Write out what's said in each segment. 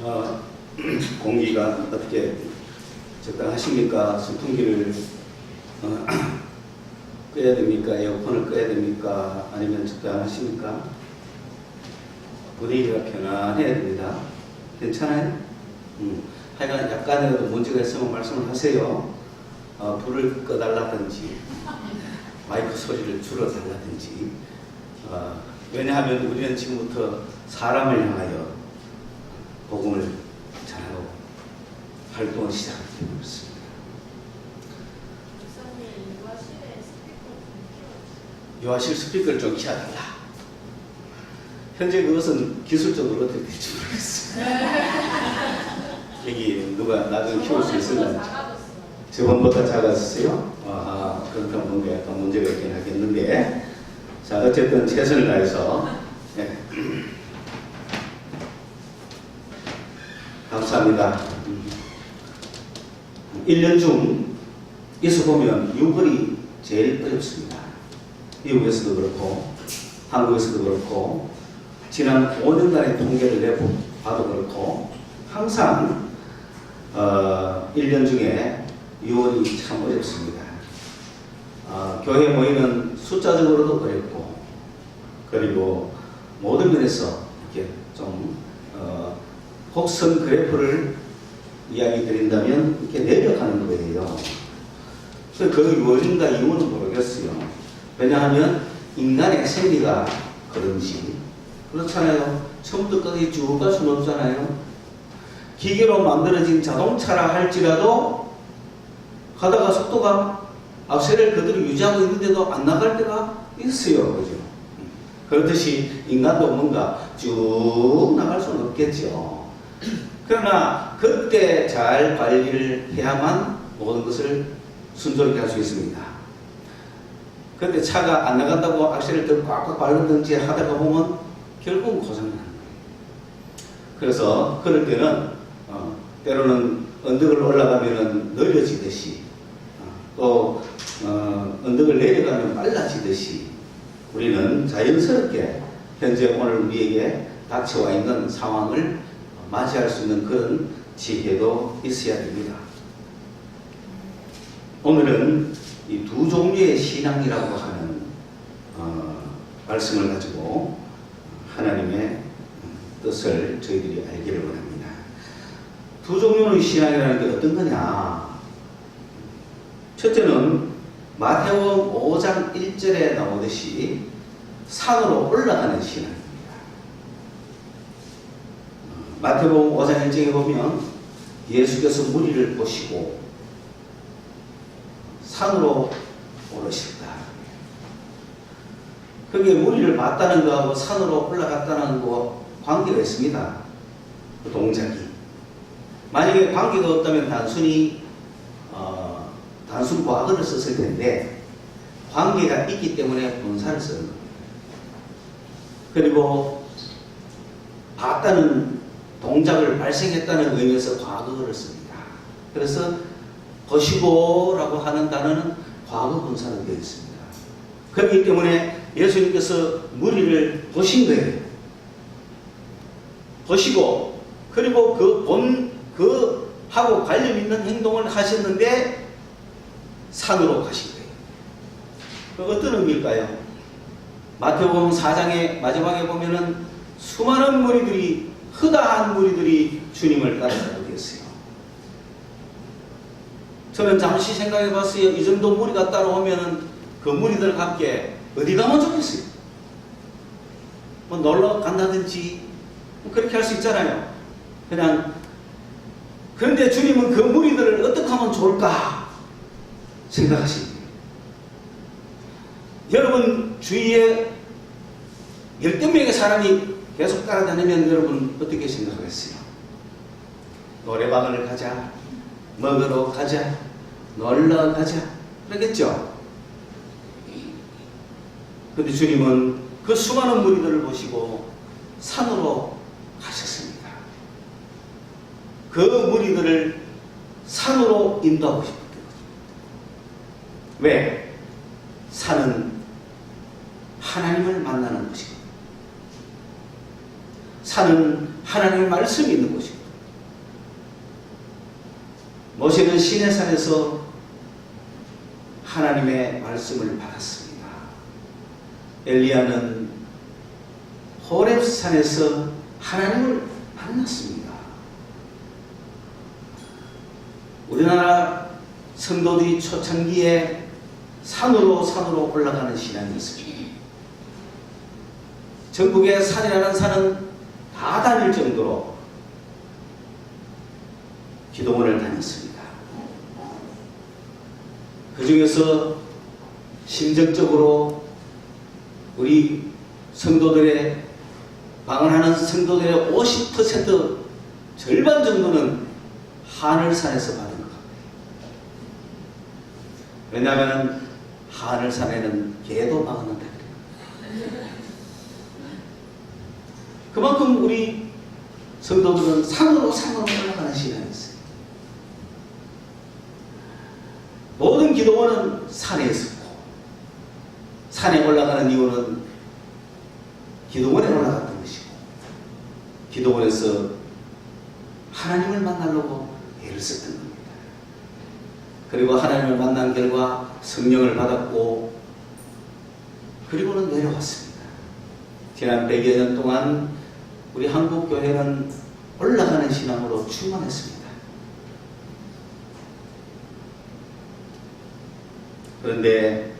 어, 공기가 어떻게 적당하십니까? 선풍기를 끄야 됩니까? 에어컨을 끄야 됩니까? 아니면 적당하십니까? 분위기가 편안해야 됩니다. 괜찮아요? 하여간 약간이라도 문제가 있으면 말씀을 하세요. 불을 꺼달라든지 마이크 소리를 줄여달라든지. 왜냐하면 우리는 지금부터 사람을 향하여 복음을 전하고 활동을 시작하게 되고 있습니다. 요하실 스피커를 좀 키워달라. 현재 그것은 기술적으로 어떻게 될지 모르겠어요. 여기 누가 나 좀 키울 수 있을런지. 저번보다 작았어요? 그렇다면 뭔가 약간 문제가 있긴 하겠는데. 자, 어쨌든 최선을 다해서. 네. 감사합니다. 1년 중 있어 보면 6월이 제일 어렵습니다. 미국에서도 그렇고 한국에서도 그렇고 지난 5년간의 통계를 내봐도 그렇고 항상 1년 중에 6월이 참 어렵습니다. 교회 모이는 숫자적으로도 어렵고 그리고 모든 면에서 이렇게 좀 곡선 그래프를 이야기 드린다면 이렇게 내려가는 거예요. 그래서 그 원인과 이유는 모르겠어요. 왜냐하면 인간의 생리가 그런지 그렇잖아요. 처음부터 끝까지 쭉 갈 수는 없잖아요. 기계로 만들어진 자동차라 할지라도 가다가 속도가 악셀을 그대로 유지하고 있는데도 안 나갈 때가 있어요. 그죠? 그렇듯이 인간도 뭔가 쭉 나갈 수는 없겠죠. 그러나 그때 잘 관리를 해야만 모든 것을 순조롭게 할 수 있습니다. 그런데 차가 안 나간다고 악셀을 더 꽉꽉 밟는지 하다가 보면 결국은 고장나는 거예요. 그래서 그럴 때는 때로는 언덕을 올라가면 느려지듯이 또 언덕을 내려가면 빨라지듯이 우리는 자연스럽게 현재 오늘 우리에게 닥쳐와 있는 상황을 맞이할 수 있는 그런 지혜도 있어야 됩니다. 오늘은 이 두 종류의 신앙이라고 하는 말씀을 가지고 하나님의 뜻을 저희들이 알기를 원합니다. 두 종류의 신앙이라는 게 어떤 거냐? 첫째는 마태복음 5장 1절에 나오듯이 산으로 올라가는 신앙입니다. 마태복음 5장 1절에 보면 예수께서 무리를 보시고 산으로 오르셨다. 거기에 무리를 봤다는 거하고 산으로 올라갔다는 거 관계가 있습니다. 그 동작이. 만약에 관계가 없다면 단순 과거를 썼을 텐데 관계가 있기 때문에 분사를 쓰는 겁니다. 그리고 봤다는 동작을 발생했다는 의미에서 과거를 씁니다. 그래서 보시고라고 하는 단어는 과거 분사로 되어 있습니다. 그렇기 때문에 예수님께서 무리를 보신 거예요. 보시고 그리고 그 하고 관련 있는 행동을 하셨는데 산으로 가신 거예요. 그 어떤 의미일까요? 마태복음 4장의 마지막에 보면은 수많은 무리들이 허다한 무리들이 주님을 따라가게 됐어요. 저는 잠시 생각해 봤어요. 이 정도 무리가 따라오면은 그 무리들과 함께 어디 가면 좋겠어요? 뭐 놀러 간다든지 그렇게 할 수 있잖아요. 그런데 주님은 그 무리들을 어떻게 하면 좋을까 생각하십니다. 여러분 주위에 10명의 사람이 계속 따라다니면 여러분 어떻게 생각하겠어요? 노래방을 가자, 먹으러 가자, 놀러 가자 그러겠죠? 그런데 주님은 그 수많은 무리들을 보시고 산으로 가셨습니다. 그 무리들을 산으로 인도하고 싶었던 거죠. 왜? 산은 하나님을 만나는 곳이고 산은 하나님의 말씀이 있는 곳이고 모세는 시내산에서 하나님의 말씀을 받았습니다. 엘리야는 호렙산에서 하나님을 만났습니다. 우리나라 성도들이 초창기에 산으로 올라가는 신앙이 있습니다. 전국에 산이라는 산은 다 다닐 정도로 기도원을 다녔습니다. 그 중에서 심정적으로 우리 성도들의 방언하는 성도들의 50% 절반 정도는 하늘산에서 받은 것 같아요. 왜냐하면 하늘산에는 개도 방언한다 그래요. 그만큼 우리 성도들은 산으로 올라가는 시간이 있어요. 모든 기도원은 산에 있었고, 산에 올라가는 이유는 기도원에 올라갔던 것이고, 기도원에서 하나님을 만나려고 애를 썼던 겁니다. 그리고 하나님을 만난 결과 성령을 받았고, 그리고는 내려왔습니다. 지난 100여 년 동안 우리 한국교회는 올라가는 신앙으로 충만했습니다. 그런데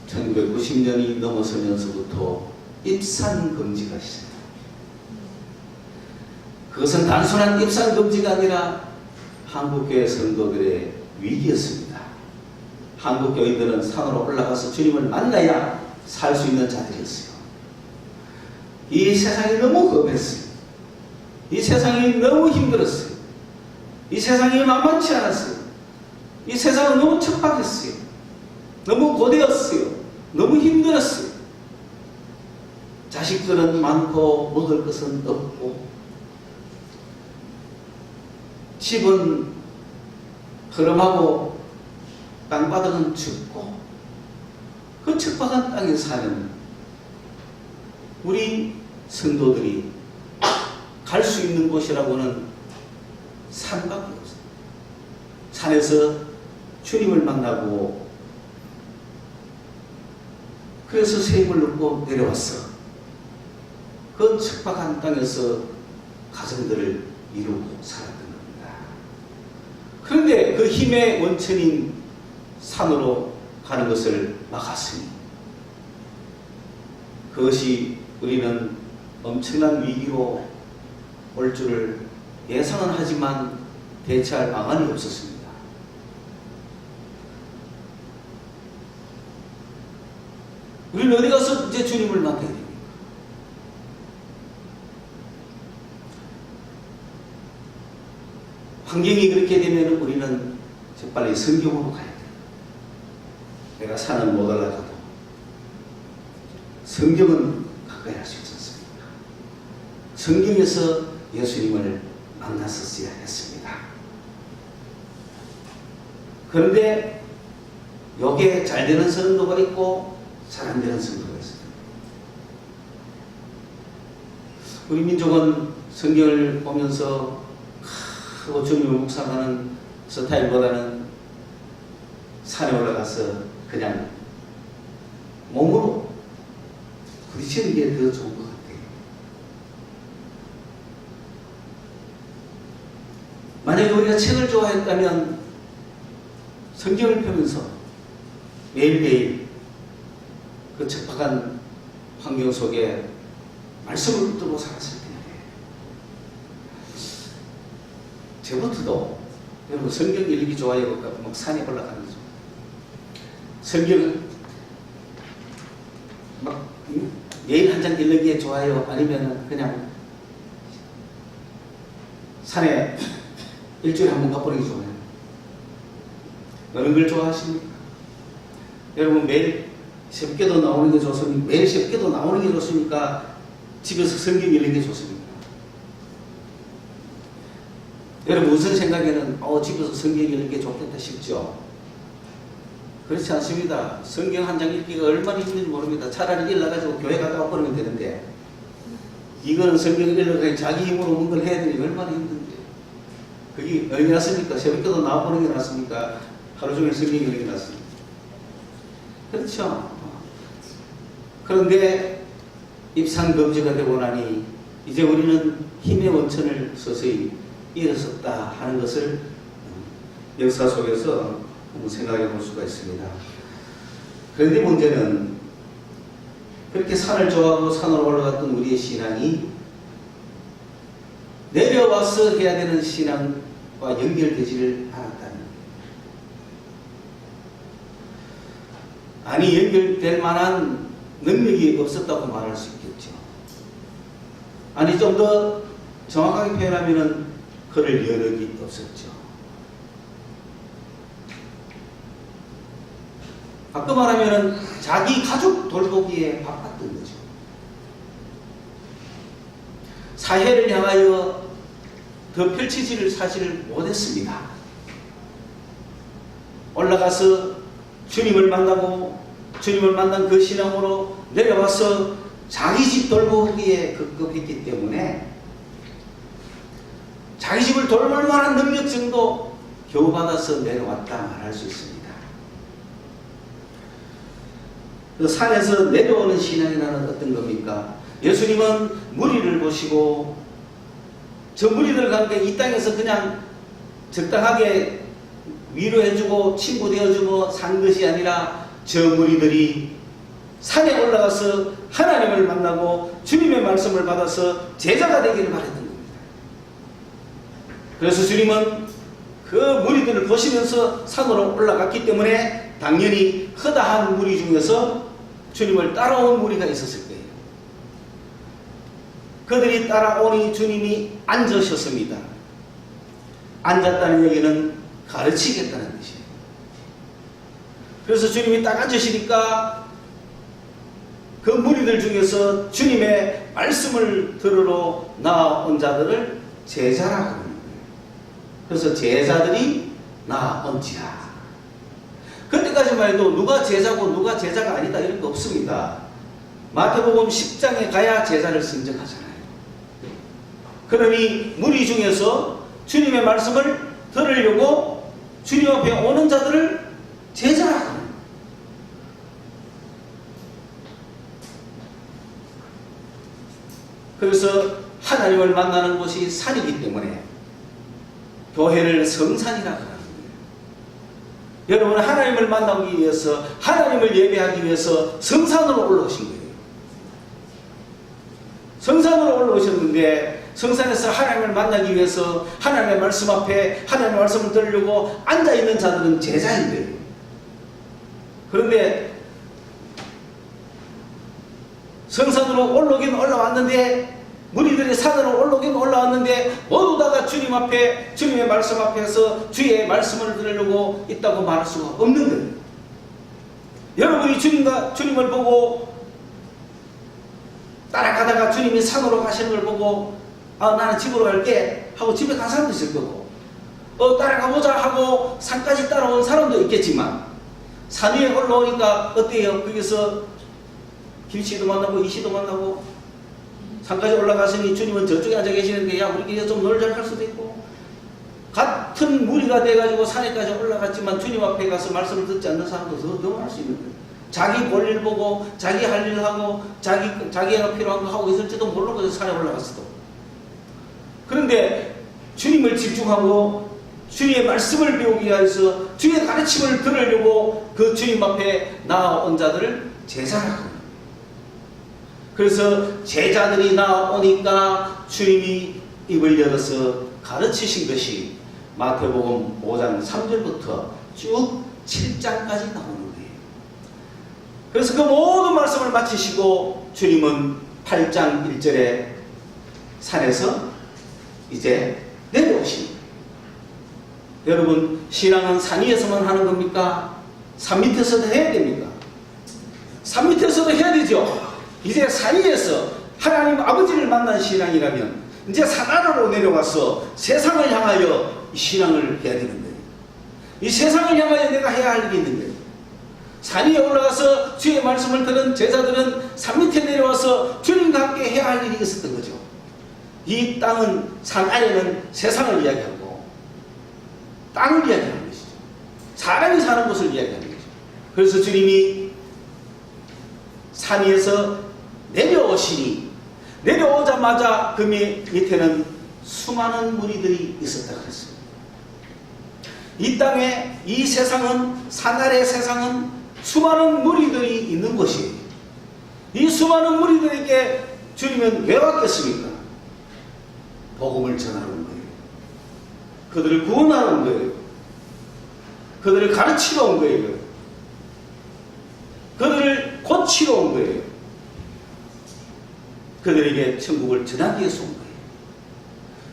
1990년이 넘어서면서부터 입산 금지가 시작합니다. 그것은 단순한 입산 금지가 아니라 한국교회 성도들의 위기였습니다. 한국교인들은 산으로 올라가서 주님을 만나야 살 수 있는 자들이었어요. 이 세상이 너무 겁했어요. 이 세상이 너무 힘들었어요. 이 세상이 만만치 않았어요. 이 세상은 너무 척박했어요. 너무 고되었어요. 너무 힘들었어요. 자식들은 많고 먹을 것은 없고, 집은 허름하고 땅바닥은 춥고, 그 척박한 땅에 사는 우리 성도들이 갈 수 있는 곳이라고는 산밖에 없어요. 산에서 주님을 만나고, 그래서 새 힘을 얻고 내려왔어. 그 척박한 땅에서 가정들을 이루고 살았던 겁니다. 그런데 그 힘의 원천인 산으로 가는 것을 막았으니, 그것이 우리는 엄청난 위기로 올 줄을 예상은 하지만 대처할 방안이 없었습니다. 우리는 어디 가서 이제 주님을 만나야 됩니까? 환경이 그렇게 되면 우리는 빨리 성경으로 가야 돼요. 내가 산은 못 올라가도 성경은 가까이 할 수 있었습니다. 성경에서 예수님을 만났었어야 했습니다. 그런데 여기에 잘 되는 성도가 있고 잘 안 되는 성도가 있습니다. 우리 민족은 성경을 보면서 주님을 묵상하는 스타일보다는 산에 올라가서 그냥 몸으로 부딪히는 게 더 좋은 것 같아요. 만약에 우리가 책을 좋아했다면 성경을 펴면서 매일매일 그 척박한 환경 속에 말씀을 붙들고 살았을 텐데, 저부터도 여러분 성경 읽기 좋아해요. 막 산에 올라가는 중 성경을 막 매일 한 장 읽는 게 좋아요? 아니면 그냥 산에 일주일에 한 번 가보는 게 좋아요? 어느 걸 좋아하십니까? 여러분 매일 새벽기도 나오는 게 좋습니까? 매일 새벽기도 나오는 게 좋습니까? 집에서 성경 읽는 게 좋습니까? 여러분 무슨 생각에는 집에서 성경 읽는 게 좋겠다 싶죠? 그렇지 않습니다. 성경 한 장 읽기가 얼마나 힘든지 모릅니다. 차라리 읽어가지고 교회 갔다 와버리면 되는데, 이거는 성경을 읽어가지고 자기 힘으로 뭔가를 해야 되니 얼마나 힘든데. 그게 어디 났습니까? 새벽기도 나와보는 게 낫습니까? 하루 종일 성경 읽는 게 낫습니까? 그렇죠. 그런데 입산금지가 되고 나니 이제 우리는 힘의 원천을 서서히 일어섰다 하는 것을 역사 속에서 생각해 볼 수가 있습니다. 그런데 문제는 그렇게 산을 좋아하고 산으로 올라갔던 우리의 신앙이 내려와서 해야 되는 신앙과 연결되지를 않았다는 거예요. 아니, 연결될 만한 능력이 없었다고 말할 수 있겠죠. 아니, 좀 더 정확하게 표현하면 그럴 여력이 없었죠. 바꿔 말하면 자기 가족 돌보기에 바빴던 거죠. 사회를 향하여 더 펼치지를 사실 못했습니다. 올라가서 주님을 만나고 주님을 만난 그 신앙으로 내려와서 자기 집 돌보기에 급급했기 때문에 자기 집을 돌볼 만한 능력 정도 겨우 받아서 내려왔다 말할 수 있습니다. 그 산에서 내려오는 신앙이라는 어떤 겁니까? 예수님은 무리를 보시고 저 무리들 가운데 이 땅에서 그냥 적당하게 위로해주고 친구 되어주고 산 것이 아니라 저 무리들이 산에 올라가서 하나님을 만나고 주님의 말씀을 받아서 제자가 되기를 바랬던 겁니다. 그래서 주님은 그 무리들을 보시면서 산으로 올라갔기 때문에 당연히 허다한 무리 중에서 주님을 따라온 무리가 있었을 거예요. 그들이 따라오니 주님이 앉으셨습니다. 앉았다는 얘기는 가르치겠다는 뜻이에요. 그래서 주님이 딱 앉으시니까 그 무리들 중에서 주님의 말씀을 들으러 나온 자들을 제자라고 하는 거예요. 그래서 제자들이 나온지라. 그때까지만 해도 누가 제자고 누가 제자가 아니다 이런 거 없습니다. 마태복음 10장에 가야 제자를 선정하잖아요. 그러니 무리 중에서 주님의 말씀을 들으려고 주님 앞에 오는 자들을 제자라고 합니다. 그래서 하나님을 만나는 곳이 산이기 때문에 교회를 성산이라고 합니다. 여러분, 하나님을 만나기 위해서 하나님을 예배하기 위해서 성산으로 올라오신 거예요. 성산으로 올라오셨는데 성산에서 하나님을 만나기 위해서 하나님의 말씀 앞에 하나님의 말씀을 들으려고 앉아있는 자들은 제자인데, 그런데 성산으로 올라오긴 올라왔는데 무리들이 산으로 올라오긴 올라왔는데 모두 다가 주님 앞에 주님의 말씀 앞에서 주의 말씀을 들으려고 있다고 말할 수가 없는 거예요. 여러분이 주님을 보고 따라가다가 주님이 산으로 가시는 걸 보고 나는 집으로 갈게 하고 집에 간 사람도 있을 거고 따라가보자 하고 산까지 따라온 사람도 있겠지만 산 위에 올라오니까 어때요? 거기서 김씨도 만나고 이씨도 만나고 산까지 올라가시니 주님은 저쪽에 앉아 계시는데 야 우리끼리 좀 놀자 할 수도 있고, 같은 무리가 돼가지고 산에까지 올라갔지만 주님 앞에 가서 말씀을 듣지 않는 사람도 더 많을 수 있는 거예요. 자기 볼일 보고 자기 할 일 하고 자기가 필요한 거 하고 있을지도 모르는 거죠. 산에 올라갔어도. 그런데 주님을 집중하고 주님의 말씀을 배우기 위해서 주의 가르침을 들으려고 그 주님 앞에 나온 자들을 제자라고 합니다. 그래서 제자들이 나오니까 주님이 입을 열어서 가르치신 것이 마태복음 5장 3절부터 쭉 7장까지 나오는 거예요. 그래서 그 모든 말씀을 마치시고 주님은 8장 1절에 산에서 이제 내려오십니다. 여러분, 신앙은 산 위에서만 하는 겁니까? 산 밑에서도 해야 됩니까? 산 밑에서도 해야 되죠. 이제 산 위에서 하나님 아버지를 만난 신앙이라면 이제 산 아래로 내려와서 세상을 향하여 이 신앙을 해야 되는 거예요. 이 세상을 향하여 내가 해야 할 일이 있는 거예요. 산 위에 올라가서 주의 말씀을 들은 제자들은 산 밑에 내려와서 주님과 함께 해야 할 일이 있었던 거죠. 이 땅은 산 아래는 세상을 이야기하고 땅을 이야기하는 것이죠. 사람이 사는 곳을 이야기하는 거죠. 그래서 주님이 산 위에서 내려오시니 내려오자마자 그 밑에는 수많은 무리들이 있었다 그랬습니다. 이 땅에 이 세상은 산 아래 세상은 수많은 무리들이 있는 곳이에요. 이 수많은 무리들에게 주님은 왜 왔겠습니까? 복음을 전하러 온 거예요. 그들을 구원하러 온 거예요. 그들을 가르치러 온 거예요. 그들을 고치러 온 거예요. 그들에게 천국을 전하기 위해서 온 거예요.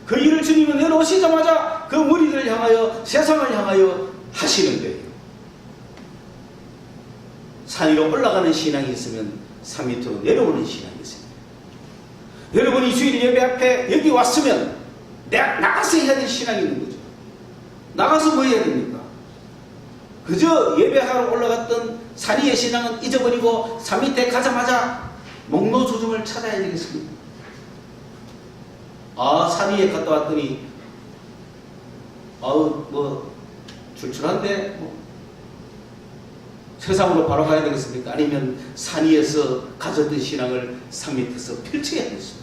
그 일을 주님은 내려오시자마자 그 무리들을 향하여 세상을 향하여 하시는 거예요. 산 위로 올라가는 신앙이 있으면 산 밑으로 내려오는 신앙이 있습니다. 여러분이 주일 예배 앞에 여기 왔으면 내가 나가서 해야 될 신앙이 있는 거죠. 나가서 뭐 해야 됩니까? 그저 예배하러 올라갔던 산 위의 신앙은 잊어버리고 산 밑에 가자마자 목노조정을 찾아야 되겠습니다. 산 위에 갔다 왔더니 뭐 출출한데 세상으로 바로 가야 되겠습니까? 아니면 산 위에서 가졌던 신앙을 산 밑에서 펼쳐야 되겠습니다.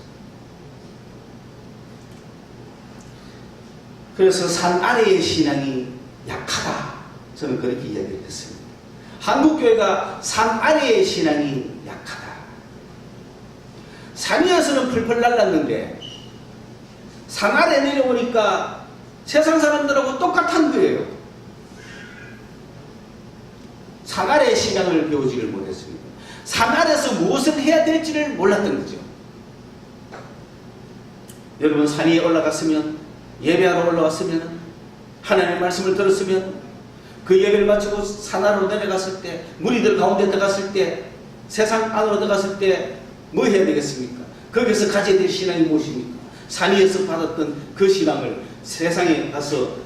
그래서 산 아래의 신앙이 약하다. 저는 그렇게 이야기를 했습니다. 한국교회가 산 아래의 신앙이 약하다. 산 위에서는 풀풀 날랐는데 산 아래 내려오니까 세상 사람들하고 똑같은 거예요. 산 아래의 신앙을 배우지를 못했습니다. 산 아래에서 무엇을 해야 될지를 몰랐던 거죠. 여러분 산 위에 올라갔으면 예배하러 올라왔으면 하나님의 말씀을 들었으면 그 예배를 마치고 산 아래로 내려갔을 때 무리들 가운데 들어갔을 때 세상 안으로 들어갔을 때 뭐 해야 되겠습니까? 거기서 가져야 될 신앙이 무엇입니까? 산 위에서 받았던 그 신앙을 세상에 가서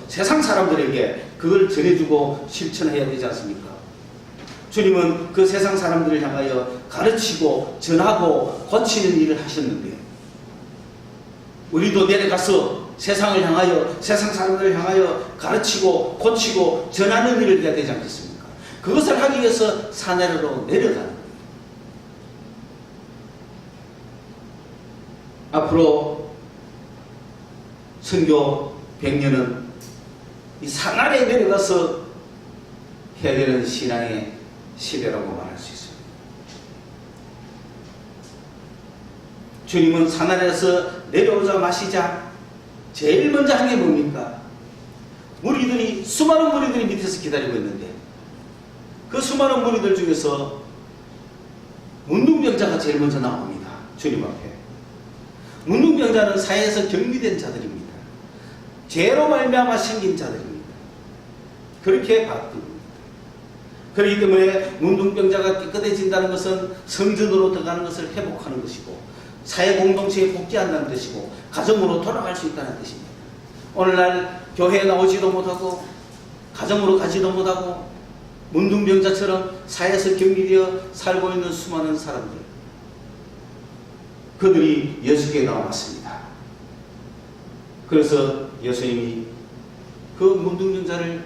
세상 사람들에게 그걸 전해주고 실천해야 되지 않습니까? 주님은 그 세상 사람들을 향하여 가르치고 전하고 고치는 일을 하셨는데요. 우리도 내려가서 세상을 향하여 세상 사람들을 향하여 가르치고 고치고 전하는 일을 해야 되지 않겠습니까? 그것을 하기 위해서 산 아래로 내려가는 거예요. 앞으로 선교 100년은 이 산 아래에 내려가서 해야 되는 신앙의 시대라고 말할 수 있습니다. 주님은 산 아래에서 내려오자 마시자 제일 먼저 한 게 뭡니까? 수많은 무리들이 밑에서 기다리고 있는데 그 수많은 무리들 중에서 문둥병자가 제일 먼저 나옵니다. 주님 앞에. 문둥병자는 사회에서 격리된 자들입니다. 죄로 말미암아 생긴 자들입니다. 그렇게 바뀝니다. 그렇기 때문에 문둥병자가 깨끗해진다는 것은 성전으로 들어가는 것을 회복하는 것이고 사회 공동체에 복귀한다는 뜻이고 가정으로 돌아갈 수 있다는 뜻입니다. 오늘날 교회에 나오지도 못하고 가정으로 가지도 못하고 문둥병자처럼 사회에서 격리되어 살고 있는 수많은 사람들, 그들이 예수께 나왔습니다. 그래서 예수님이 그 문둥병자를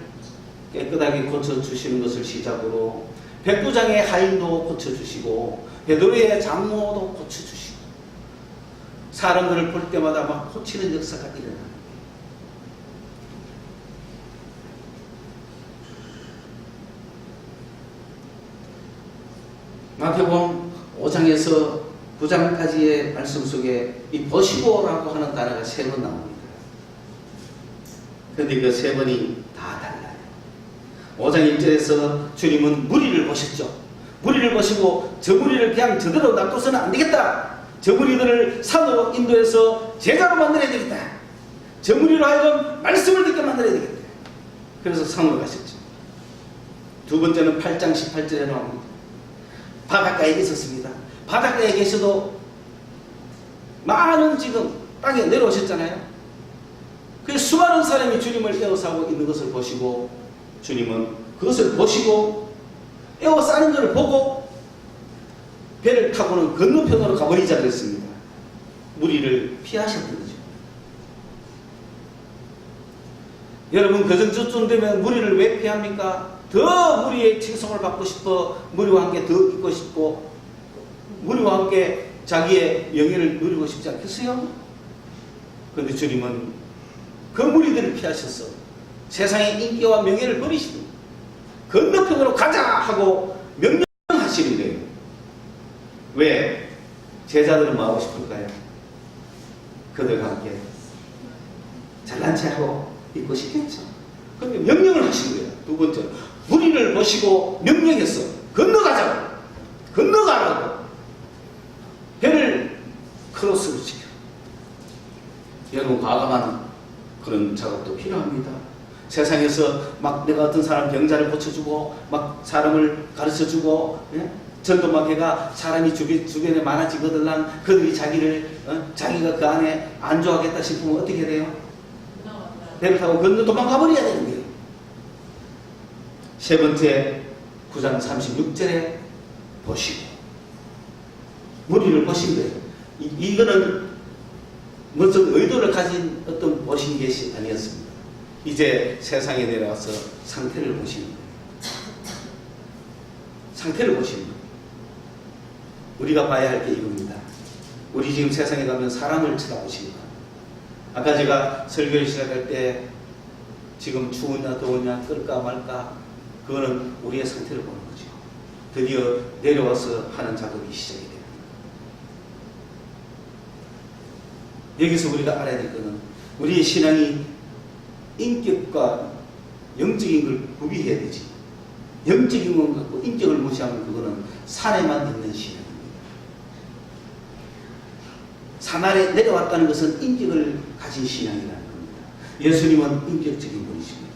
깨끗하게 고쳐주시는 것을 시작으로 백부장의 하인도 고쳐주시고 베드로의 장모도 고쳐주시고 사람들을 볼 때마다 막 고치는 역사가 일어납니다. 마태복음 5장에서 9장까지의 말씀 속에 이 보시고라고 하는 단어가 3번 나옵니다. 그런데 그 3번이 다 달라요. 5장 1절에서 주님은 무리를 보셨죠. 무리를 보시고 저 무리를 그냥 저대로 놔둬서는 안 되겠다. 저 무리들을 산으로 인도해서 제자로 만들어야 되겠다. 저 무리로 하여금 말씀을 듣게 만들어야 되겠다. 그래서 산으로 가셨죠. 두 번째는 8장 18절에 나옵니다. 바닷가에 있었습니다. 바닷가에 계셔도 많은 지금 땅에 내려오셨잖아요. 그 수많은 사람이 주님을 에워싸고 있는 것을 보시고 주님은 그것을 보시고 에워싸는 것을 보고 배를 타고는 건너편으로 가버리자 그랬습니다. 무리를 피하셨던 거죠. 여러분 그 정도쯤 되면 무리를 왜 피합니까? 더 무리의 칭송을 받고 싶어 무리와 함께 더 있고 싶고 무리와 함께 자기의 영예를 누리고 싶지 않겠어요? 그런데 주님은 그 무리들을 피하셔서 세상의 인기와 명예를 버리시고 건너편으로 가자 하고 명령하시는 거예요. 왜? 제자들은 뭐 하고 싶을까요? 그들과 함께 잘난 체하고 있고 싶겠죠. 그런데 명령을 하신 거예요. 두 번째로 무리를 보시고 명령했어. 건너가자고. 건너가라고. 배를 크로스로 지켜. 여러분 과감한 그런 작업도 필요합니다. 세상에서 막 내가 어떤 사람 병자를 고쳐주고 막 사람을 가르쳐주고 예? 전도 막 해가 사람이 주변에 많아지거들랑 그들이 자기를 자기가 그 안에 안주하겠다 싶으면 어떻게 돼요? 배를 타고 건너 도망가 버려야 되는 거예요. 세 번째 9장 36절에 보시고 무리를 보신 거예요. 이거는 무슨 의도를 가진 어떤 보신 것이 아니었습니다. 이제 세상에 내려와서 상태를 보시는 거예요. 상태를 보시는 거예요. 우리가 봐야 할 게 이겁니다. 우리 지금 세상에 가면 사람을 쳐다보시는 거예요. 아까 제가 설교를 시작할 때 지금 추우냐 더우냐 끌까 말까 그거는 우리의 상태를 보는 거죠. 드디어 내려와서 하는 작업이 시작이 됩니다. 여기서 우리가 알아야 될 것은 우리의 신앙이 인격과 영적인 걸 구비해야 되지. 영적인 것 갖고 인격을 무시하면 그거는 산에만 있는 신앙입니다. 산 아래 내려왔다는 것은 인격을 가진 신앙이라는 겁니다. 예수님은 인격적인 분이십니다.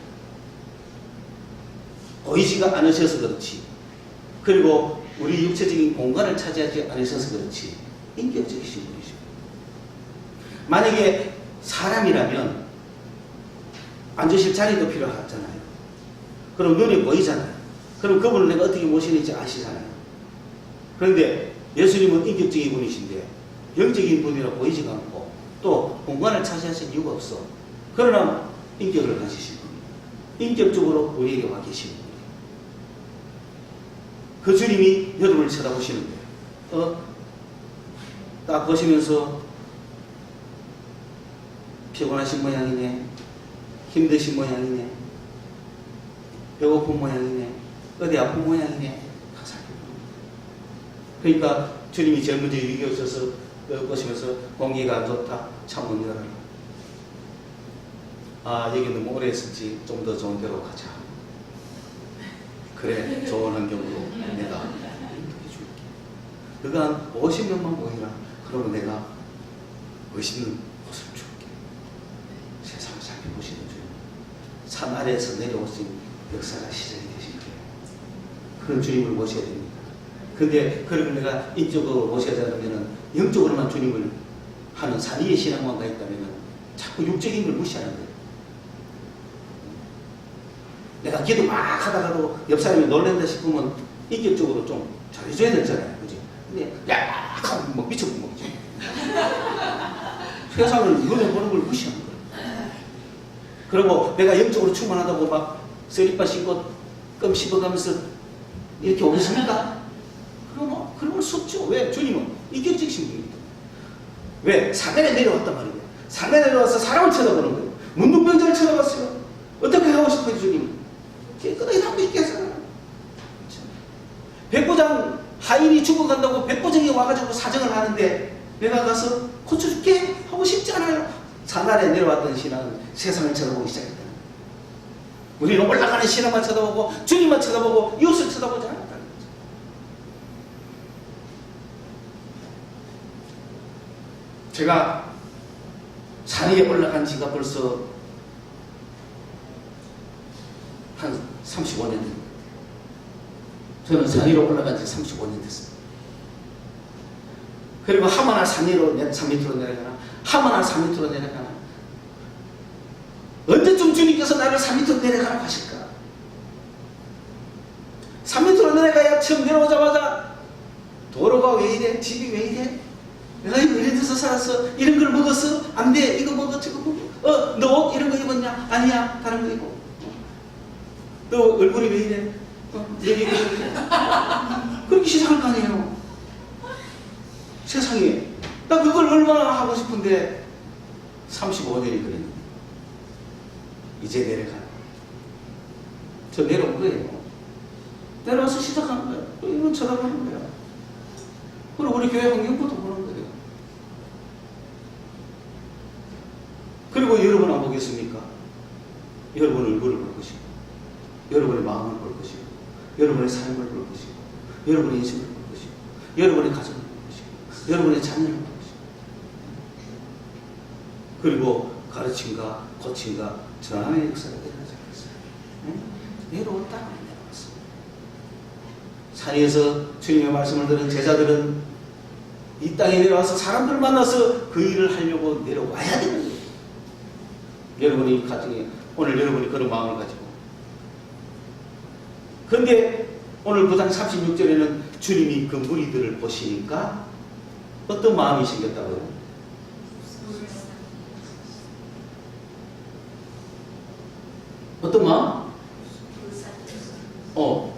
보이지가 않으셔서 그렇지. 그리고 우리 육체적인 공간을 차지하지 않으셔서 그렇지. 인격적이신 분이십니다. 만약에 사람이라면 앉으실 자리도 필요하잖아요. 그럼 눈이 보이잖아요. 그럼 그분을 내가 어떻게 모시는지 아시잖아요. 그런데 예수님은 인격적인 분이신데 영적인 분이라 보이지가 않고 또 공간을 차지하실 이유가 없어. 그러나 인격을 가지신 분이에요. 인격적으로 우리에게 와 계신 분이에요. 그 주님이 여러분을 쳐다보시는 거예요. 딱 보시면서 피곤하신 모양이네, 힘드신 모양이네, 배고픈 모양이네, 어디 아픈 모양이네. 다 살펴보는 거예요. 그러니까 주님이 제일 먼저 얘기하셔서 보시면서 공기가 안 좋다. 창문 열어라. 아, 여기 너무 오래 있었지. 좀 더 좋은 데로 가자. 그래, 좋은 환경으로 내가 인도해줄게. 너가 한 50명만 모이라. 그러면 내가 멋있는 곳을 줄게. 세상을 살펴보시는 주님. 산 아래에서 내려오신 역사가 시작이 되신 거예요. 그런 주님을 모셔야 됩니다. 근데 그걸 내가 인적으로 모셔야 되면 영적으로만 주님을 하는 산위의 신앙만 가 있다면 자꾸 육적인 걸 무시하는 거예요. 내가 기도 막 하다가도 옆 사람이 놀란다 싶으면 인격적으로 좀 잘해줘야 되잖아요. 그지? 근데 약간 뭐 미쳐본 거지. 세상을 눈에 보는 걸 무시하는 거예요. 그리고 내가 영적으로 충만하다고 막 쓰리빠 신고 껌 씹어가면서 이렇게 오겠습니까? 그러면 섭죠. 왜? 주님은 인격적이신 분입니다. 왜? 산에 내려왔단 말이에요. 산에 내려와서 사람을 쳐다보는 거예요. 문둥병자를 쳐다봤어요. 어떻게 하고 싶어요, 주님은? 깨끗하게 하고 싶겠어요. 백부장 하인이 죽어간다고 백부장이 와가지고 사정을 하는데 내가 가서 고쳐줄게 하고 싶지 않아요. 산 아래 내려왔던 신앙은 세상을 쳐다보기 시작했다. 우리는 올라가는 신앙만 쳐다보고 주님만 쳐다보고 이웃을 쳐다보지 않았다는 거죠. 제가 산 위에 올라간 지가 벌써 한 35년 됩니다. 저는 산 위로 올라간 지 35년 됐습니다. 그리고 하마나 산 밑으로 내려가나 하마나 산 밑으로 내려가나 언제쯤 주님께서 나를 산 밑으로 내려가라고 하실까? 산 밑으로 내려가야 처음 내려오자마자 도로가 왜 이래? 집이 왜 이래? 내가 이런 데서 살았어. 이런 걸 먹었어? 안 돼. 이거 먹어. 저거 먹어. 너 옷 이런 거 입었냐? 아니야. 다른 거 입고. 너 얼굴이 왜 이래? 여기 그렇게. 그렇게 시작할 거 아니에요. 세상에. 나 그걸 얼마나 하고 싶은데 35년이 그랬는데 이제 내려가. 저 내려온 거예요. 내려와서 시작하는 거예요. 이건 쳐다보는 거예요. 그리고 우리 교회 환경부터 보는 거예요. 그리고 여러분 안 보겠습니까? 여러분 얼굴을 볼 것이고, 여러분의 마음을 볼 것이고, 여러분의 삶을 볼 것이고, 여러분의 인생을 볼 것이고, 여러분의 가정을 볼 것이고, 여러분의 자녀를 볼 것이고, 그리고 가르침과 고침과 전환의 역사가 일어나지 않겠어요? 내려왔다 내려왔어. 산에서 주님의 말씀을 들은 제자들은 이 땅에 내려와서 사람들을 만나서 그 일을 하려고 내려와야 되는 거예요. 여러분이 가정에 오늘 여러분이 그런 마음을 가지고. 그런데 오늘 9장 36절에는 주님이 그 무리들을 보시니까 어떤 마음이 생겼다고요? 어떤 마음?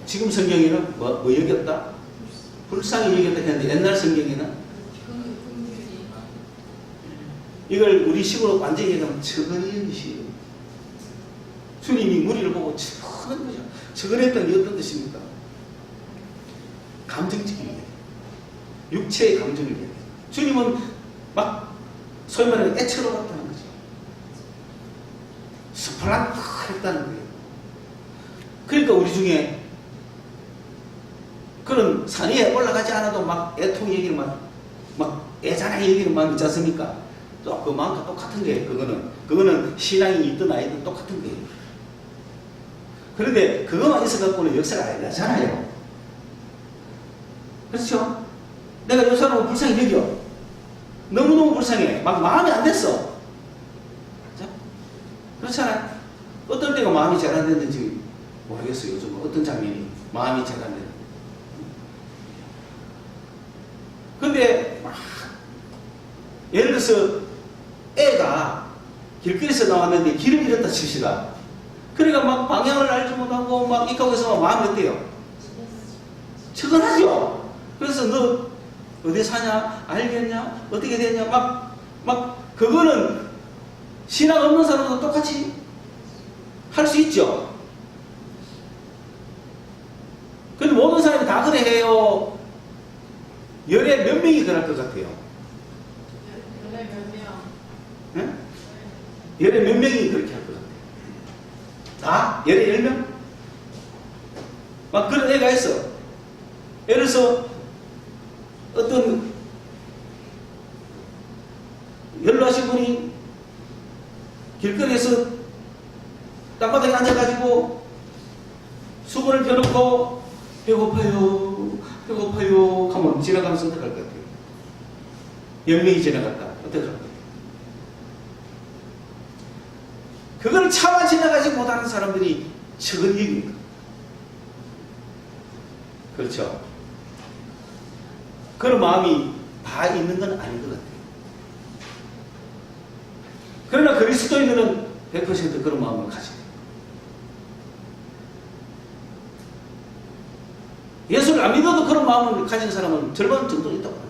지금 성경에는 뭐 여겼다? 불쌍히 여겼다 했는데 옛날 성경에는 이걸 우리 식으로 완전히 얘기하면 척은이 여기시요. 주님이 무리를 보고 척은 거죠. 척은했다는 게 어떤 뜻입니까? 감정적인 게 육체의 감정을 얘기해요. 주님은 막 소위 말하는 애처로 갔다는 거죠. 스플란크 했다는 거예요. 그러니까 우리 중에 그런 산 위에 올라가지 않아도 막 애통 얘기를 막 애잔하게 얘기를 막 있지 않습니까? 또 그 마음과 똑같은 거예요. 그거는 신앙이 있든 아니든 똑같은 거예요. 그런데 그것만 있어갖고는 역사가 안 나잖아요. 그렇죠? 내가 이 사람을 불쌍히 여겨. 너무너무 불쌍해. 막 마음이 안 됐어. 그렇잖아요. 어떤 때가 마음이 잘 안 됐는지 모르겠어요. 요즘 어떤 장면이 마음이 잘 안 됐는지. 근데 막 예를 들어서 애가 길거리에서 나왔는데 길을 잃었다 칩시다. 그러니까 막 방향을 알지 못하고 막 입가고 있으면 마음이 어때요? 척은하죠. 그래서 너 어디 사냐? 알겠냐? 어떻게 되냐? 막 그거는 신앙 없는 사람도 똑같이 할 수 있죠. 근데 모든 사람이 다 그래 해요? 열에 몇 명이 그럴 것 같아요? 열에 몇 명? 네? 열에 몇 명이 그렇게 할 것 같아요? 다? 열에 10명? 막 그런 애가 있어. 예를 들어서 어떤 연로하신 분이 길거리에서 땅바닥에 앉아가지고 수건을 펴놓고 배고파요 하면 지나가면서 어떡할 것 같아요? 10명이 지나갔다. 어떡할 것 같아요? 그걸 차마 지나가지 못하는 사람들이 척은 얘기입니다. 그렇죠? 그런 마음이 다 있는 건 아닌 것 같아요. 그러나 그리스도인들은 100% 그런 마음을 가지고 예수를 안 믿어도 그런 마음을 가진 사람은 절반 정도 있다고 해요.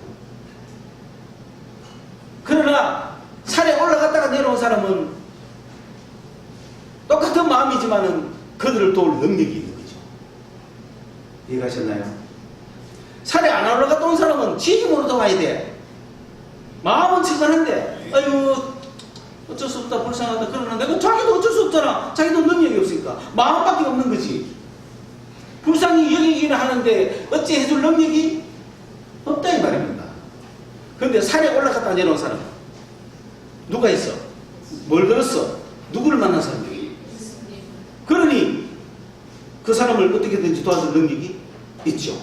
그러나 산에 올라갔다가 내려온 사람은 똑같은 마음이지만은 그들을 도울 능력이 있는 거죠. 이해가셨나요? 산에 안 올라갔다 온 사람은 지지 모르다 와야 돼. 마음은 척은한데 아유 어쩔 수 없다 불쌍하다 그러나 내가 자기도 어쩔 수 없잖아. 자기도 능력이 없으니까 마음밖에 없는 거지. 불쌍히 여기기는 하는데 어찌 해줄 능력이 없다 이 말입니다. 그런데 산에 올라갔다 내려온 사람 누가 있어? 뭘 들었어? 누구를 만난 사람들이? 그러니 그 사람을 어떻게든지 도와줄 능력이 있죠.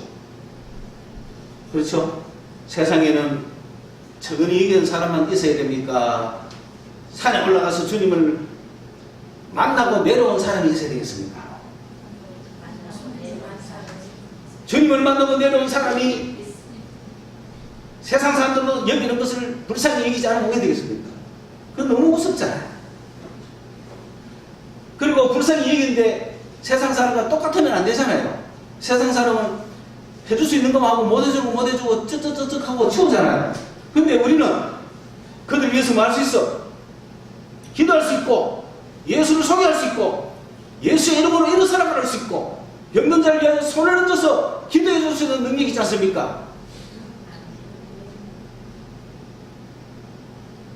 그렇죠? 세상에는 척은이 이기는 사람만 있어야 됩니까? 산에 올라가서 주님을 만나고 내려온 사람이 있어야 되겠습니까? 주님을 만나고 내려온 사람이 세상 사람들도 여기는 것을 불쌍히 여기지 않으면 어떻게 되겠습니까? 그건 너무 무섭잖아요. 그리고 불쌍히 여기는데 세상 사람과 똑같으면 안 되잖아요. 세상 사람은 해줄 수 있는 것만 하고 못 해주고 쩌쩌쩌쩌 하고 치우잖아요. 근데 우리는 그들 위해서 뭐 할 수 있어? 기도할 수 있고 예수를 소개할 수 있고 예수의 이름으로 일어서라고 할 수 있고 병든 자를 위하여 손을 얹어서 기도해 줄 수 있는 능력이 있지 않습니까?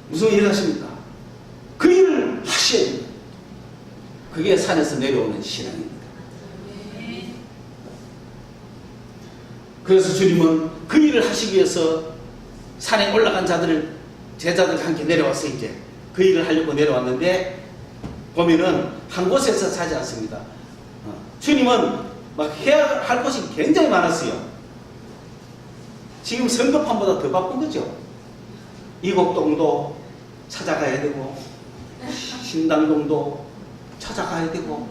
무슨 일을 하십니까? 그 일을 하셔야 됩니다. 그게 산에서 내려오는 신앙입니다. 그래서 주님은 그 일을 하시기 위해서 산에 올라간 제자들과 함께 내려와서 이제 그 일을 하려고 내려왔는데 보면은 한 곳에서 사지 않습니다. 주님은 막 해야 할 것이 굉장히 많았어요. 지금 성급함보다 더 바쁜 거죠. 이곡동도 찾아가야 되고 신당동도 찾아가야 되고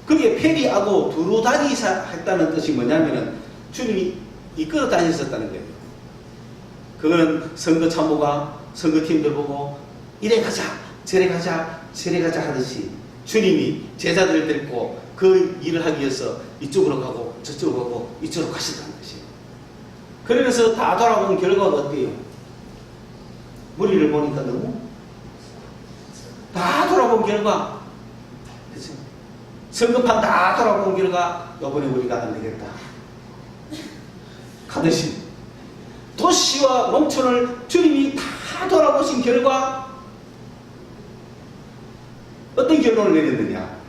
그게 페리하고 두루 다니사 했다는 뜻이 뭐냐면은 주님이 이끌어 다니셨다는 거예요. 그거는 선거 참모가 선거팀들 보고 이래 가자 저래 가자 하듯이 주님이 제자들을 데리고 그 일을 하기 위해서 이쪽으로 가고 저쪽으로 가고 이쪽으로 가셨다는 것이에요. 그러면서 다 돌아본 결과가 어때요? 무리를 보니까 너무 다 돌아본 결과 그렇죠? 성급한 다 돌아본 결과 이번에 우리가 안 되겠다 가듯이 도시와 농촌을 주님이 다 돌아보신 결과 어떤 결론을 내렸느냐?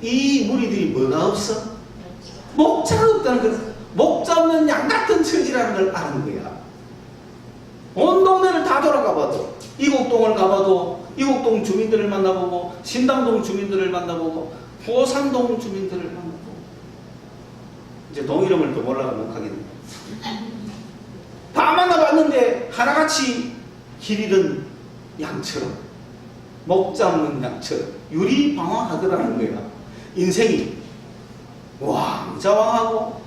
이 무리들이 뭐가 없어? 목자가 없다는 것. 목자 없는 양 같은 처지라는 걸 아는 거야. 온 동네를 다 돌아가봐도 이곡동을 가봐도 이곡동 주민들을 만나보고 신당동 주민들을 만나보고 보산동 주민들을 만나보고 이제 동 이름을 또 몰라가 못 하겠네. 다 만나봤는데 하나같이 길 잃은 양처럼 목자 없는 양처럼 유리방황하더라는 거야. 인생이 왕자왕하고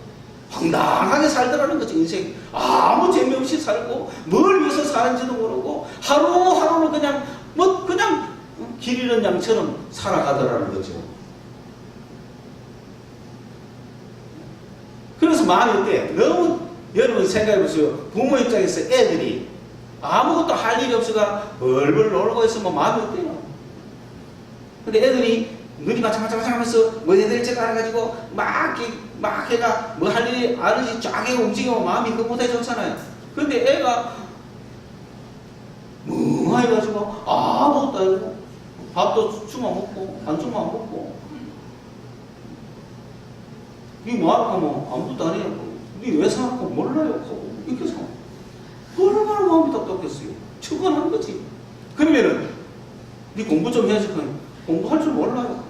황당하게 살더라는 거죠. 인생이 아무 재미없이 살고 뭘 위해서 사는지도 모르고 하루하루는 그냥 길 잃은 양처럼 살아가더라는 거죠. 그래서 마음이 어때요? 너무 여러분 생각해보세요. 부모 입장에서 애들이 아무것도 할 일이 없어가 벌벌 놀고 있으면 마음이 어때요? 근데 애들이 눈이 마창마창 하면서 뭐 해야 될지 알아가지고 막 해가 뭐 할 일이 아는지 쫙 움직이면 마음이 그보다 좋잖아요. 근데 애가 멍해가지고 아무것도 안 하고 밥도 주면 먹고 반주만 먹고 니 뭐하러 가면 아무것도 안 해요. 니 왜 생각하고 몰라요 하고 이렇게 생각. 얼마나 마음이 답답했어요. 축원하는 거지. 그러면은 니 공부 좀 해야지. 공부할 줄 몰라요.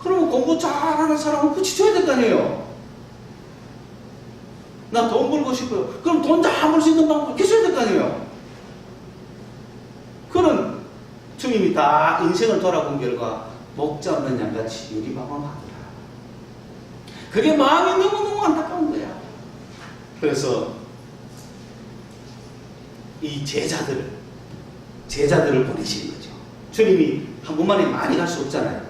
그러면 공부 잘하는 사람은 붙여줘야 될 거 아니에요. 나 돈 벌고 싶어요. 그럼 돈 잘 벌 수 있는 방법 계셔야 될 거 아니에요. 그런 주님이 다 인생을 돌아본 결과 목자 없는 양같이 유리방황하더라. 그게 마음이 너무너무 안타까운 거야. 그래서 이 제자들을 보내시는 거죠. 주님이 한 분만이 많이 갈 수 없잖아요.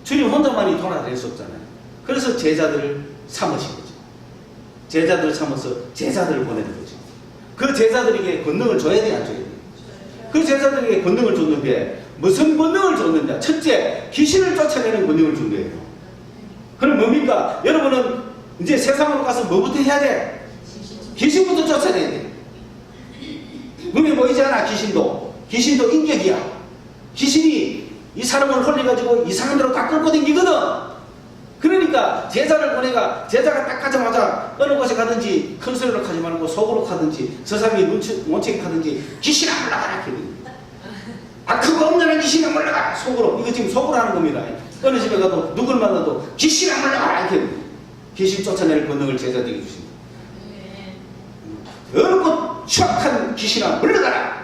주님 혼자만이 돌아다닐 수 없잖아요. 그래서 제자들을 삼으신 거죠. 제자들을 삼아서 제자들을 보내는 거죠. 그 제자들에게 권능을 줘야 돼, 안 줘야 돼? 그 제자들에게 권능을 줬는데 무슨 권능을 줬느냐? 첫째, 귀신을 쫓아내는 권능을 준 거예요. 그럼 뭡니까? 여러분은 이제 세상으로 가서 뭐부터 해야 돼? 귀신부터 쫓아내야 돼. 눈에 보이지 않아, 귀신도. 귀신도 인격이야. 귀신이 이 사람을 홀려가지고 이상한 데로 다 끌고 다니거든. 그러니까 제자를 보내가 제자가 딱 가자마자 어느 곳에 가든지 큰 소리로 가지 말고 속으로 가든지 저 사람이 몬책이 가든지 귀신아 물러가라. 크고 엄연한 귀신아 물러가라. 속으로. 이거 지금 속으로 하는 겁니다. 어느 집에 가도 누굴 만나도 귀신아 물러가라. 이렇게 귀신 쫓아낼 권능을 제자들에게 주십니다. 더럽고 추악한 귀신아 물러가라.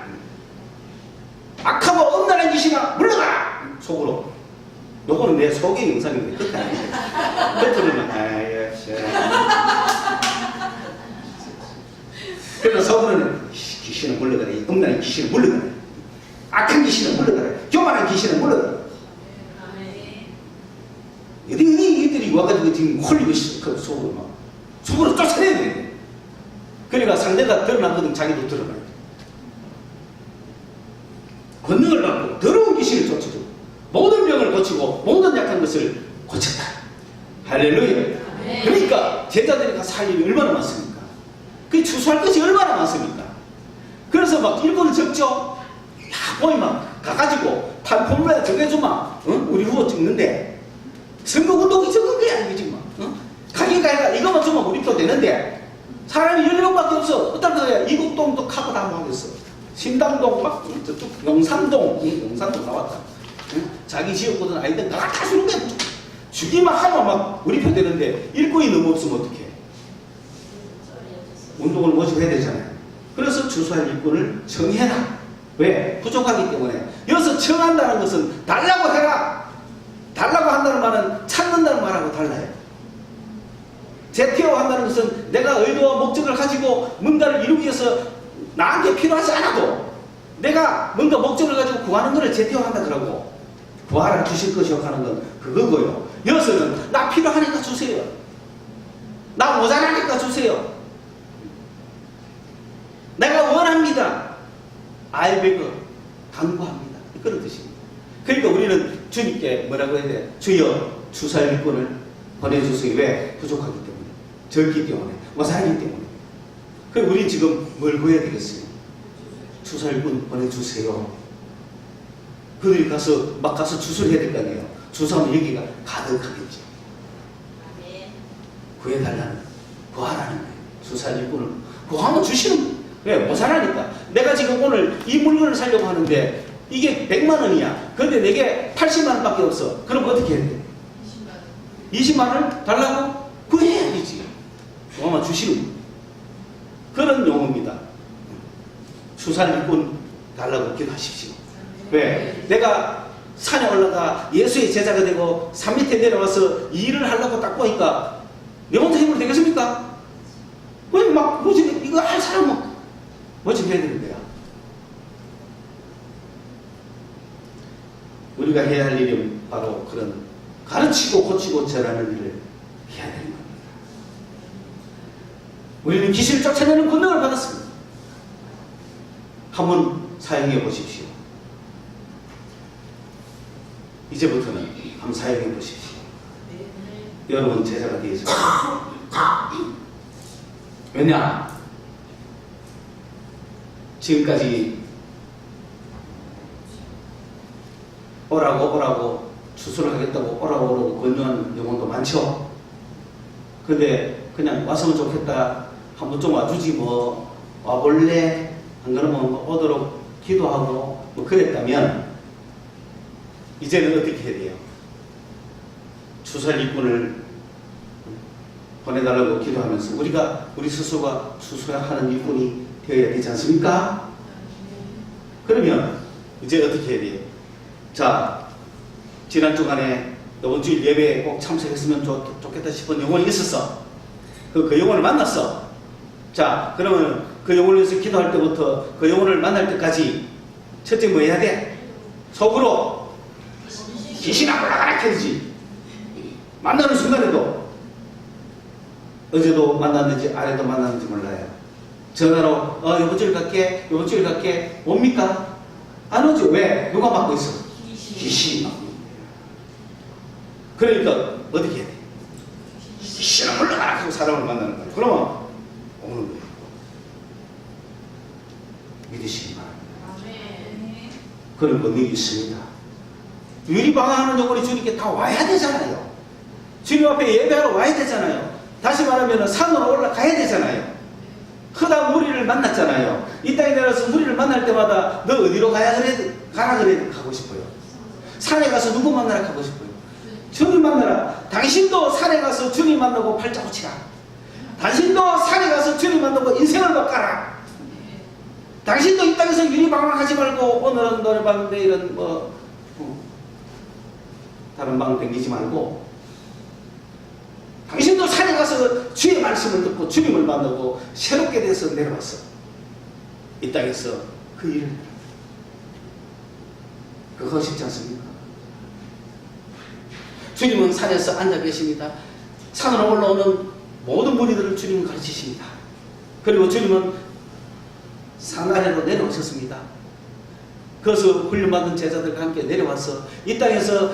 악하고 엄란한 귀신아 물러가라. 속으로. 요거는 내 속의 영상인데 끝에 아니에요. 겉으로는 그래서 서구는 귀신은 물러가라. 이 음란한 귀신은 물러가라. 악한 귀신은 물러가라. 교만한 귀신은 물러가라. 어디 이들이 와가지고 지금 홀리고 있어. 속으로 막. 속으로 쫓아내야 돼. 그러니까 상대가 드러나거든 자기도 드러나야 돼. 권능을 받고 더러운 귀신을 쫓아주고 모든 병을 고치고 모든 약한 것을 고쳤다. 할렐루야. 그러니까 제자들이 가서 할 일이 얼마나 많습니까? 그 추수할 것이 얼마나 많습니까? 그래서 막 일본을 적죠. 다 보이면 가가지고 판포물에 정해주마. 응? 우리 후보 찍는데 선거운동이 적은 거야 이거 지금. 응? 가기가 이거만 주면 우리 표 되는데 사람이 10명밖에 없어. 어떤 거야? 이국동도 카고 다 모아겠어. 신당동 막 저쪽 용산동 나왔다. 응? 자기 지역보다 아이들 다 주는 거야. 주기만 하면 막 우리 표 되는데 일꾼이 너무 없으면 어떡해? 운동을 모집해야 되잖아요. 그래서 주소할 일꾼을 정해라. 왜? 부족하기 때문에. 여기서 청한다는 것은 달라고 해라. 달라고 한다는 말은 찾는다는 말하고 달라요. 제티어 한다는 것은 내가 의도와 목적을 가지고 뭔가를 이루기 위해서 나한테 필요하지 않아도 내가 뭔가 목적을 가지고 구하는 것을 제티어 한다 그러고 부활을 주실 것이요 하는 건 그거고요. 여기서는 나 필요하니까 주세요. 나 모자라니까 주세요. 내가 원합니다. I beg, 간구합니다. 그런 뜻입니다. 그러니까 우리는 주님께 뭐라고 해야 돼? 주여 주사할 일꾼을 보내주세요. 왜? 부족하기 때문에. 적기 때문에. 모자라기 때문에. 그럼 우리 지금 뭘 구해야 되겠어요? 주사할 일꾼 보내주세요. 그들이 막 가서 주소를 해야 될 거 아니에요. 주사하면 여기가 가득하겠죠. 구해달라는, 구하라는 거예요. 주사할 일꾼을 구하면 주시는 거예요. 왜? 모자라니까. 내가 지금 오늘 이 물건을 사려고 하는데 이게 100만 원이야. 그런데 내게 80만 원밖에 없어. 그럼 어떻게 해야 돼? 20만 원 달라고? 구해야 되지. 아마 주시는 거예요. 그런 용어입니다. 주사할 일꾼 달라고 기도하십시오. 왜? 내가 산에 올라가 예수의 제자가 되고 산 밑에 내려와서 일을 하려고 딱 보니까 내 혼자 힘으로 되겠습니까? 왜 막 뭐지 이거 할 사람은 모집해야 되는 거야. 우리가 해야 할 일은 바로 그런 가르치고 고치고 전하는 일을 해야 되는 겁니다. 우리는 귀신을 쫓아내는 권능을 받았습니다. 한번 사용해 보십시오. 이제부터는 한번 사용해 보십시오. 여러분 제자가 되어서. 왜냐? 지금까지 오라고 추수를 하겠다고 오라고 권유하는 영혼도 많죠. 근데 그냥 왔으면 좋겠다. 한번 좀 와주지 뭐 와볼래? 안 그러면 뭐 오도록 기도하고 뭐 그랬다면 이제는 어떻게 해야 돼요? 추수할 일꾼을 보내달라고 기도하면서 우리 스스로가 추수하는 일꾼이 되어야 되지 않습니까? 그러면 이제 어떻게 해야 돼요? 자, 지난 주간에 이번 주일 예배에 꼭 참석했으면 좋겠다 싶은 영혼이 있었어. 그 영혼을 만났어. 자, 그러면 그 영혼을 위해서 기도할 때부터 그 영혼을 만날 때까지 첫째 뭐 해야 돼? 속으로 귀신 안 올라가라 해야지. 만나는 순간에도 어제도 만났는지 아래도 만났는지 몰라요. 전화로 이번 주일 갈게 옵니까? 안 오죠. 왜? 누가 맡고 있어? 귀신이 맡고 있는 거예요. 그러니까 어떻게 해야 돼? 귀신을 물러가라 하고 사람을 만나는 거예요. 그러면 오는 거예요. 믿으시기 바랍니다. 그런 권능이 있습니다. 유리방황하는 영혼이 주님께 다 와야 되잖아요. 주님 앞에 예배하러 와야 되잖아요. 다시 말하면 산으로 올라가야 되잖아요. 그다음 우리를 만났잖아요. 이 땅에 내려서 우리를 만날 때마다 너 어디로 가라 그래 가고 싶어요. 산에 가서 누구 만나라 가고 싶어요. 주님 만나라. 당신도 산에 가서 주님 만나고 팔자고 치라. 당신도 산에 가서 주님 만나고 인생을 바꿔라. 당신도 이 땅에서 유리방황하지 말고 오늘은 노래방 내일은 다른 방 댕기지 말고 당신도 산에 가서 주의 말씀을 듣고 주님을 만나고 새롭게 돼서 내려왔어. 이 땅에서 그 일을 해라. 그거 쉽지 않습니까? 주님은 산에서 앉아 계십니다. 산으로 올라오는 모든 무리들을 주님은 가르치십니다. 그리고 주님은 산 아래로 내려오셨습니다. 그래서 훈련받은 제자들과 함께 내려와서 이 땅에서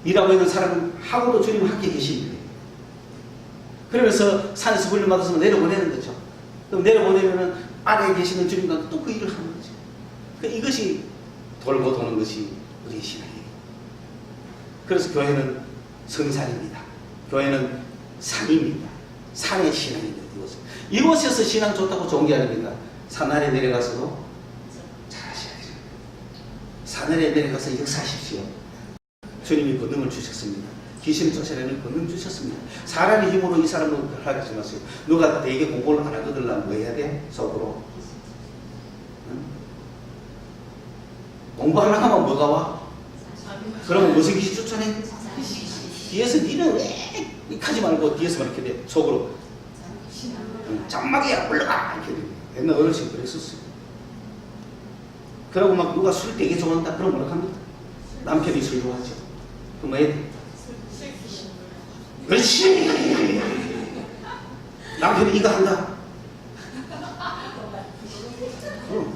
일하고 있는 사람하고도 주님은 함께 계십니다. 그러면서 산에서 훈련받아서 내려보내는 거죠. 그럼 내려보내면 아래에 계시는 주님과 또 그 일을 하는 거죠. 이것이 돌고 도는 것이 우리의 신앙이에요. 그래서 교회는 성산입니다. 교회는 산입니다. 산의 신앙입니다. 이곳에서 신앙 좋다고 좋은 게 아닙니다. 산 아래 내려가서도 잘하셔야죠. 산 아래 내려가서 역사하십시오. 주님이 권능을 주셨습니다. 귀신 쫓아내는 권능 주셨습니다. 사람의 힘으로 이 사람을 하지 마세요. 누가 되게 공부를 안 하거든 뭐 해야 돼? 속으로. 응? 공부하려고 하면 뭐가 와? 그러면 무슨 귀신 쫓아내? 뒤에서 니는 왜 하지 말고 뒤에서만 이렇게 돼. 속으로. 장막이야 올라가 이렇게 돼. 옛날 어르신 그랬었어요. 그러고 막 누가 술 되게 좋아한다. 그럼 뭐라 합니까? 남편이 술 좋아하죠. 그럼 뭐 해야 돼? 그렇지. 남편이 이거 한다. 그럼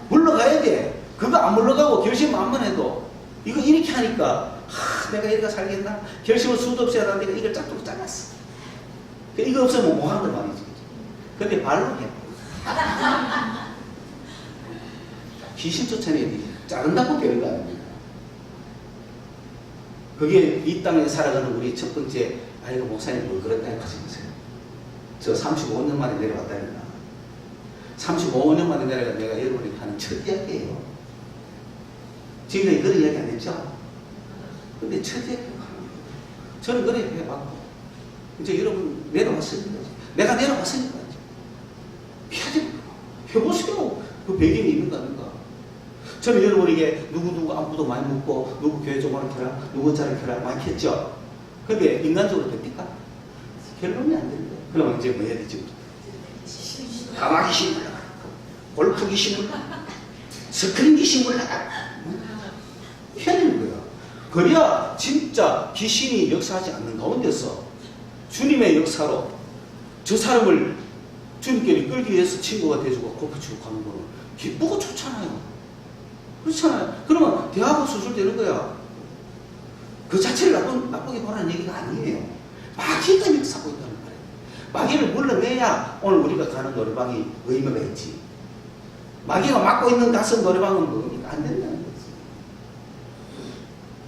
물러가야 돼. 그거 안 물러가고 결심 안만 해도 이거 이렇게 하니까 내가 이렇게 살겠나? 결심을 수도 없이 하다 내가 이걸 짝짝 잘랐어. 이거 없으면 뭐 하는 말이지. 근데 발로 해. 귀신 쫓아내야 돼. 자른다고 되는 거 아닙니까? 그게 이 땅에 살아가는 우리 첫 번째, 아이고 목사님 뭐 그랬다 하지 마세요. 저 35년 만에 내려왔다니까. 35년 만에 내려가 내가 여러분이 하는 첫 이야기예요. 지금까지 그런 이야기 안 했죠? 근데 첫 이야기가 하는 거예요. 저는 그래 해봤고 이제 여러분 내려왔으니까 내가 내려왔으니까 피하지 말고 해보세요. 그 배경이 있는 거 아닌가. 저는 여러분에게 누구 안부도 많이 묻고 누구 교회 좀 오락해라 누구 자락해라 많이 했죠. 근데 인간적으로 됩니까? 결론이 안 됩니다. 그러면 이제 뭐 해야 되지? 가마 귀신 올라가, 골프 귀신 올라가, 스크린 귀신 올라가 해야 되는 거야. 그래야 진짜 귀신이 역사하지 않는 가운데서 주님의 역사로 저 사람을 주님께 끌기 위해서 친구가 돼주고 골프 치고 가는 거는 기쁘고 좋잖아요. 그렇잖아요. 그러면 대하고 수술되는 거야. 그 자체를 나쁘게 보라는 얘기가 아니에요. 마귀가 역사하고 있다는 거예요. 마귀를 물러내야 오늘 우리가 가는 노래방이 의미가 있지. 마귀가 맡고 있는 가서 노래방은 뭡니까? 안 된다는 거지.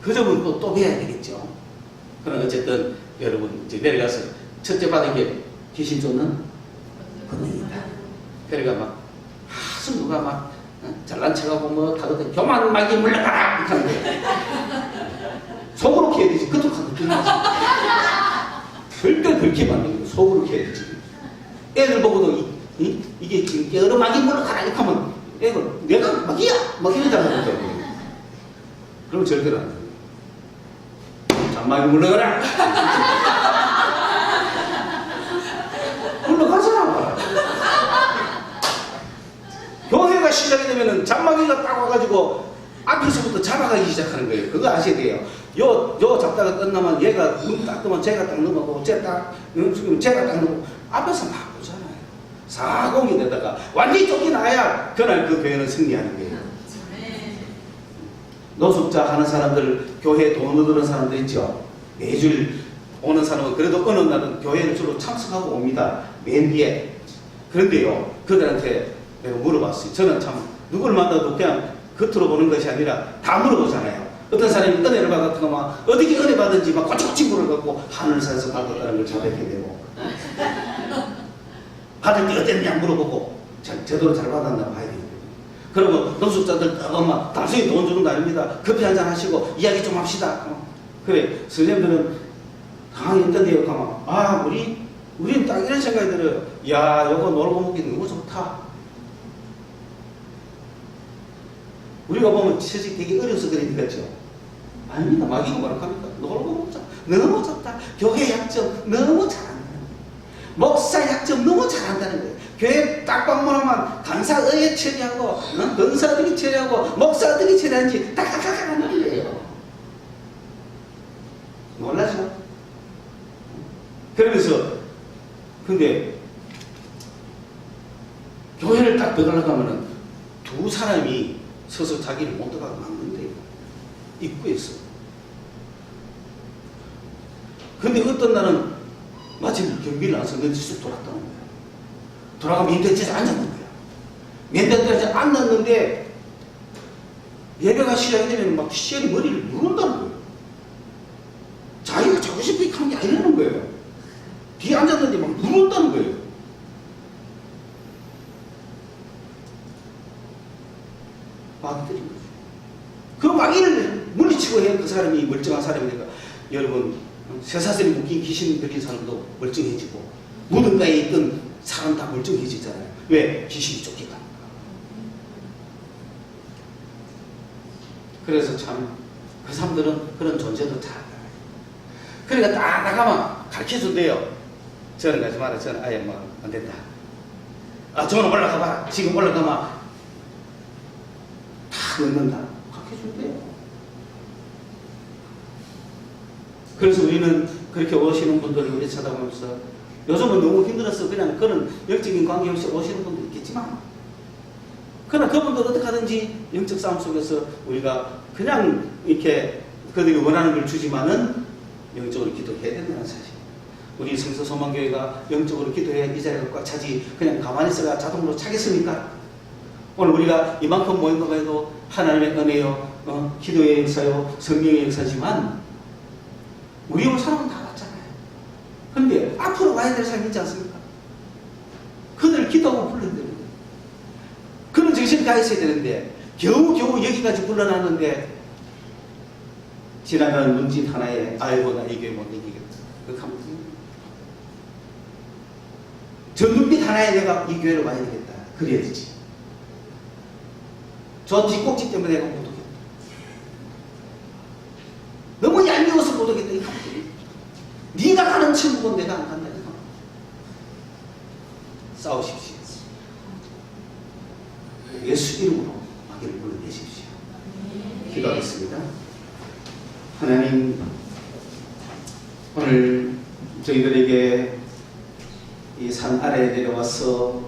그 점은 또 배워야 되겠죠. 그럼 어쨌든 여러분 이제 내려가서 첫째 받은 게 귀신 쫓는 권능이다. 그러니까 막 하수 누가 막 잘난 척하고 뭐 다들 교만 마귀 물러가라 이렇게 하는 거예요. 속으로 캐야 되지. 그것도 가득 끝나지. 절대 그렇게 만드는 거 속으로 캐야 되지. 애들 보고도 이게 지금 여러 마귀 물러가라 이렇게 하면 애들 내가 마귀야 막 이러잖아. 그럼 절대로 안 돼. 장마귀 물러가라. 물러가잖아. 교회가 시작이 되면은 장마귀가 딱 와가지고 앞에서부터 잡아가기 시작하는 거예요. 그거 아셔야 돼요. 요 잡다가 끝나면 얘가 눈 딱 뜨면 제가 딱 넘어가고 제가 딱 넘어가고 앞에서 막 보잖아요. 사공이 되다가 완전히 쫓겨나야 그날 그 교회는 승리하는 거예요. 노숙자 하는 사람들, 교회에 돈 얻는 사람들 있죠. 매주 오는 사람은 그래도 어느 날은 교회를 주로 참석하고 옵니다. 맨 뒤에. 그런데요, 그들한테 내가 물어봤어요. 저는 참 누구를 만나도 그냥 겉으로 보는 것이 아니라 다 물어보잖아요. 어떤 사람이 은혜를 받았다가 막 어떻게 은혜 받은지 막 꼬치꼬치 물어갖고 하늘산에서 받았다는 걸 자백해내고 받을 때 어땠냐 물어보고 제대로 잘 받았나 봐야 돼요. 그리고 노숙자들 막 단순히 돈 주는 거 아닙니다. 커피 한잔 하시고 이야기 좀 합시다. 그래 선생님들은 강의 있던데요. 가면 우린 딱 이런 생각이 들어요. 야 요거 놀고 먹기 너무 좋다. 우리가 보면 사실 되게 어려서 그러니까죠. 아닙니다. 마귀가 뭐라 합니까? 놀고 먹자. 너무 좋다. 교회 약점 너무 잘한다. 목사 약점 너무 잘한다는 거예요. 교회 딱 방문하면 간사의회 처리하고 권사들이 처리하고 목사들이 처리하는지 딱딱딱 하는 거예요. 놀라죠? 그러면서 근데 교회를 딱 들어가려고 하면은 두 사람이 서서 자기를 못 들어가게 막는데요. 입구에서. 근데 어떤 날은 마침 경비를 나서 넌지수 돌았다는 거야. 돌아가면 인터넷에 앉았는 거야. 인터넷에 앉았는데 예배가 시작이 되면 막 시절이 머리를 누른다는 거예요. 자기가 자고 싶게 하는 게 아니라는 거예요. 뒤에 앉았는데 막 누른다는 거예요. 마귀 때린 거죠. 그 마귀를 물리치고 해야 그 사람이 멀쩡한 사람이니까 여러분 쇠사슬이 묶인 귀신 들린 사람도 멀쩡해지고 무덤가에 있던 사람 다 멀쩡해지잖아요. 왜? 귀신이 쫓기니까. 그래서 참 그 사람들은 그런 존재도 잘 알아요. 그러니까 딱 나가면 가르쳐준대요. 저는 가지 마라. 저는 아예 뭐 안 된다. 아 저는 올라가봐. 지금 올라가면 다 넣는다. 가르쳐준대요. 그래서 우리는 그렇게 오시는 분들을 우리 쳐다보면서 요즘은 너무 힘들어서 그냥 그런 영적인 관계 없이 오시는 분도 있겠지만 그러나 그분들 어떻게 하든지 영적 싸움 속에서 우리가 그냥 이렇게 그들이 원하는 걸 주지만은 영적으로 기도해야 된다는 사실. 우리 성서소망교회가 영적으로 기도해야 이 자리가 꽉 차지 그냥 가만히 있어가 자동으로 차겠습니까? 오늘 우리가 이만큼 모인 것만 해도 하나님의 은혜요, 기도의 역사요, 성령의 역사지만 우리 오늘 사람은 다 왔잖아요. 그런데 앞으로 와야 될 사람이 있지 않습니까? 그들을 기도하고 불러야 되는데 그런 정신이 다 있어야 되는데 겨우겨우 여기까지 불러놨는데 지나가는 문진 하나에 아이고 나 이 교회 못 이기겠다. 그렇게 하면 저 눈빛 하나에 내가 이 교회를 와야 되겠다. 그래야 되지. 저 뒷꼭지 때문에 내가 못 오겠다. 너무 얄미워서 못 오겠다. 이거 하면 돼. 네가 가는 천국은 내가 안 간다. 이거. 싸우십시오. 예수 이름으로 마귀를 물러내십시오. 기도하겠습니다. 하나님, 오늘 저희들에게 이 산 아래에 내려와서